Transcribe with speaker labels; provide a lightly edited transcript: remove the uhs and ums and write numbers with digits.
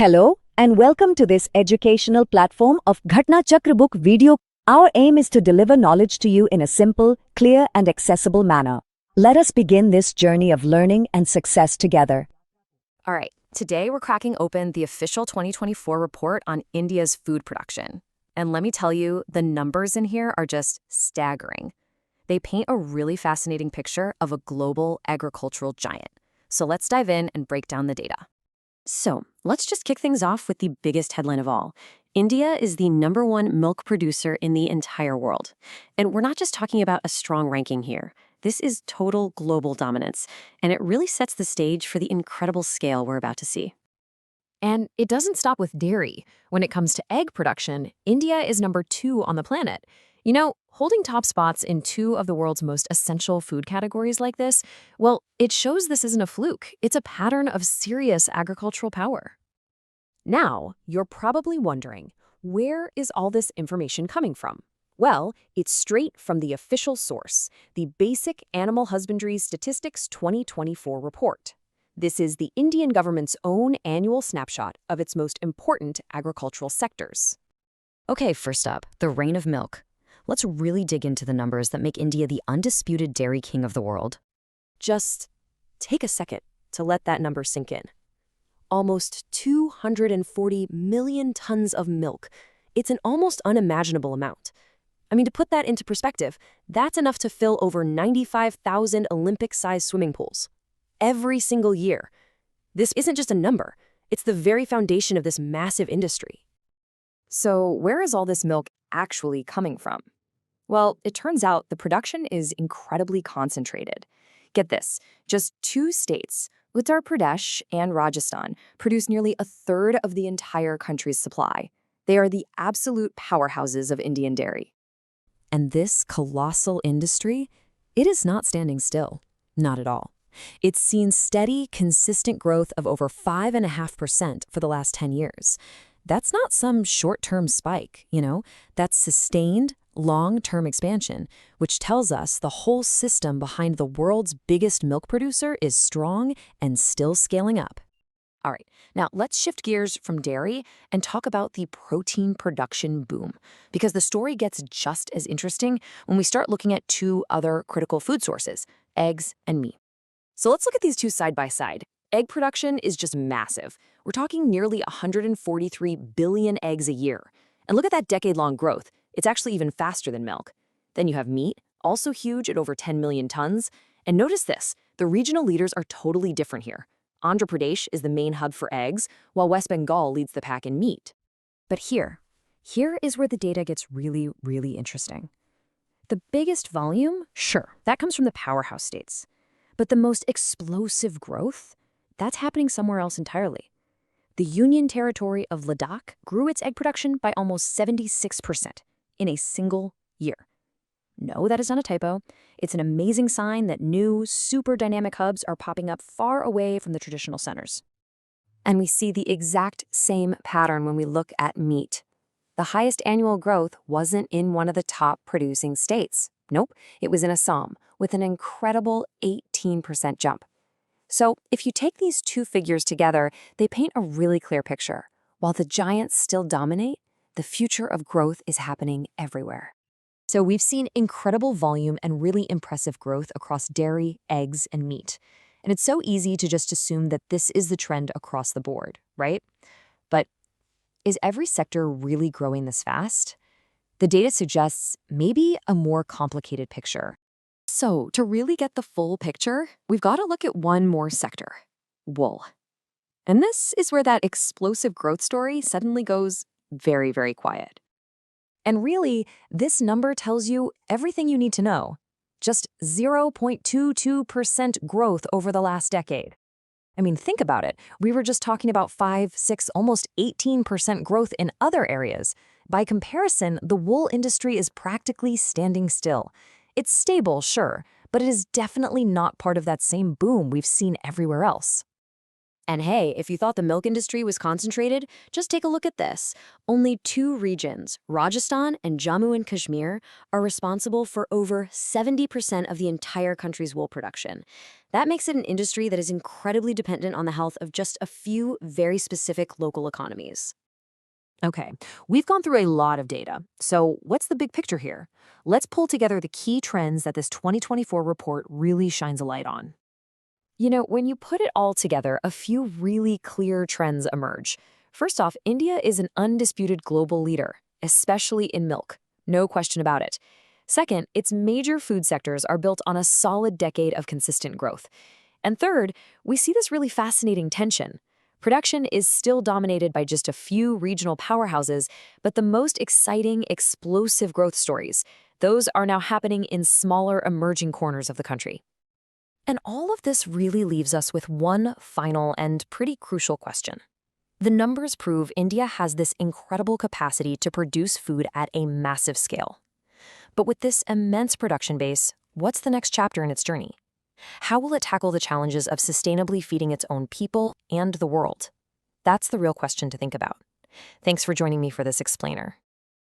Speaker 1: Hello and welcome to this educational platform of Ghatna Chakra book video. Our aim is to deliver knowledge to you in a simple, clear and accessible manner. Let us begin this journey of learning and success together.
Speaker 2: All right, today we're cracking open the official 2024 report on India's food production. And let me tell you, the numbers in here are just staggering. They paint a really fascinating picture of a global agricultural giant. So let's dive in and break down the data. So let's just kick things off with the biggest headline of all. India is the #1 milk producer in the entire world. And we're not just talking about a strong ranking here. This is total global dominance, and it really sets the stage for the incredible scale we're about to see.
Speaker 3: And it doesn't stop with dairy. When it comes to egg production, India is #2 on the planet. You know, holding top spots in two of the world's most essential food categories like this, well, it shows this isn't a fluke. It's a pattern of serious agricultural power. Now, you're probably wondering, where is all this information coming from? Well, it's straight from the official source, the Basic Animal Husbandry Statistics 2024 report. This is the Indian government's own annual snapshot of its most important agricultural sectors.
Speaker 2: Okay, first up, the reign of milk. Let's really dig into the numbers that make India the undisputed dairy king of the world.
Speaker 3: Just take a second to let that number sink in. Almost 240 million tons of milk. It's an almost unimaginable amount. I mean, to put that into perspective, that's enough to fill over 95,000 Olympic-sized swimming pools every single year. This isn't just a number. It's the very foundation of this massive industry.
Speaker 2: So where is all this milk actually coming from? Well, it turns out the production is incredibly concentrated. Get this, just 2 states, Uttar Pradesh and Rajasthan, produce nearly a third of the entire country's supply. They are the absolute powerhouses of Indian dairy. And this colossal industry, it is not standing still. Not at all. It's seen steady, consistent growth of over 5.5% for the last 10 years. That's not some short-term spike, That's sustained, long-term expansion, which tells us the whole system behind the world's biggest milk producer is strong and still scaling up. All right, now let's shift gears from dairy and talk about the protein production boom, because the story gets just as interesting when we start looking at 2 other critical food sources, eggs and meat. So let's look at these 2 side by side. Egg production is just massive. We're talking nearly 143 billion eggs a year. And look at that decade-long growth. It's actually even faster than milk. Then you have meat, also huge at over 10 million tons. And notice this, the regional leaders are totally different here. Andhra Pradesh is the main hub for eggs, while West Bengal leads the pack in meat. But here is where the data gets really, really interesting. The biggest volume, sure, that comes from the powerhouse states. But the most explosive growth, that's happening somewhere else entirely. The Union Territory of Ladakh grew its egg production by almost 76% in a single year. No, that is not a typo. It's an amazing sign that new, super dynamic hubs are popping up far away from the traditional centers. And we see the exact same pattern when we look at meat. The highest annual growth wasn't in one of the top producing states. Nope, it was in Assam, with an incredible 18% jump. So if you take these 2 figures together, they paint a really clear picture. While the giants still dominate, the future of growth is happening everywhere. So we've seen incredible volume and really impressive growth across dairy, eggs, and meat. And it's so easy to just assume that this is the trend across the board, right? But is every sector really growing this fast? The data suggests maybe a more complicated picture. So to really get the full picture, we've got to look at one more sector, wool. And this is where that explosive growth story suddenly goes very, very quiet. And really, this number tells you everything you need to know. Just 0.22% growth over the last decade. I mean, think about it. We were just talking about 5, 6, almost 18% growth in other areas. By comparison, the wool industry is practically standing still. It's stable, sure, but it is definitely not part of that same boom we've seen everywhere else.
Speaker 3: And hey, if you thought the milk industry was concentrated, just take a look at this. Only 2 regions, Rajasthan and Jammu and Kashmir, are responsible for over 70% of the entire country's wool production. That makes it an industry that is incredibly dependent on the health of just a few very specific local economies. Okay, we've gone through a lot of data. So what's the big picture here? Let's pull together the key trends that this 2024 report really shines a light on.
Speaker 2: When you put it all together, a few really clear trends emerge. First off, India is an undisputed global leader, especially in milk. No question about it. Second, its major food sectors are built on a solid decade of consistent growth. And third, we see this really fascinating tension. Production is still dominated by just a few regional powerhouses, but the most exciting, explosive growth stories, those are now happening in smaller, emerging corners of the country. And all of this really leaves us with one final and pretty crucial question. The numbers prove India has this incredible capacity to produce food at a massive scale. But with this immense production base, what's the next chapter in its journey? How will it tackle the challenges of sustainably feeding its own people and the world? That's the real question to think about. Thanks for joining me for this explainer.